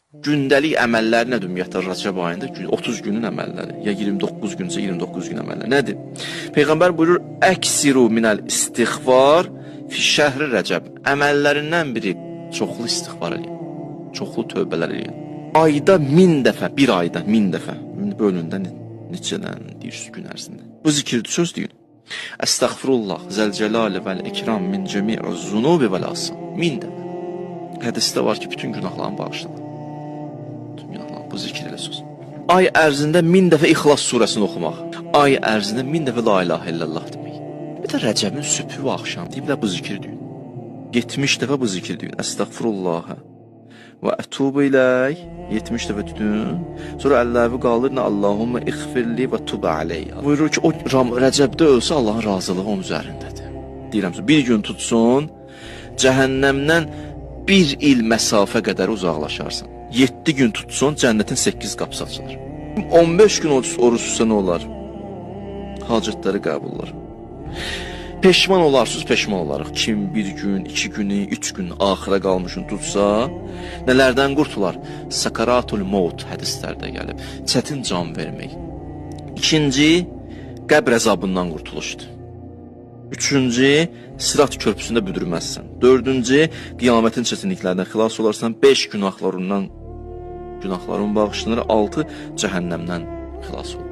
Gündəlik əməllər nədir ümumiyyətlə Rəcəb ayında? 30 günün əməlləri, ya 29 günsə 29 gün əməlləri. Nədir? Peyğəmbər buyurur: "Əksiru minəl istiğfar fi şəhri Rəcəb." Əməllərindən biri çoxlu istiğfar eləyin. Çoxlu tövbələr eləyin. Ayda 1000 dəfə, bir ayda 1000 dəfə. Bölündə neçədən 100 gün ərzində. Bu zikirdir, söz deyin. Əstəğfirullah zəlcəlali vəl ikram min cəmi'uz zunubi vəl asam. 1000 dəfə. Hədisdə var ki, bütün günahların bağışlanır. Bu zikir elə söz. Ay ərzində 1000 dəfə İxlas surəsini oxumaq. Ay ərzində 1000 dəfə la ilahə illallah demək. Bir də Rəcəbin sübhü və axşam deyiblər bu zikir deyin. 70 dəfə bu zikir deyin. Əstəğfirullah və ətubu iləy. 70 dəfə tutun. Sonra əlləvi qaldırın. Allahumma iğfirli və tub aleyh. Buyurur ki, o Rəcəbdə ölsə Allahın razılığı onun üzərindədir. Deyirəm sizə, bir gün tutsun, cəhənnəmdən 1 il məsafə qədər uzaqlaşarsan. 7 gün tutsun, cənnətin 8 qapısı açılır. 15 gün oruç tutsa nə olar? Hacətləri qəbul olar. Peşman olarsınız, peşman olarıq. Kim 1 gün, 2 günü, 3 gün axıra qalmışın tutsa, nələrdən qurtular? Sakaratul maut hədislərdə gəlib. Çətin can vermək. İkinci, qəbr əzabından qurtuluşdur. Üçüncü, Sirat körpüsündə büdürməzsən. Dördüncü, qiyamətin çətinliklərindən xilas olarsan. 5 günahların bağışlanır. 6, cəhənnəmdən xilas olur.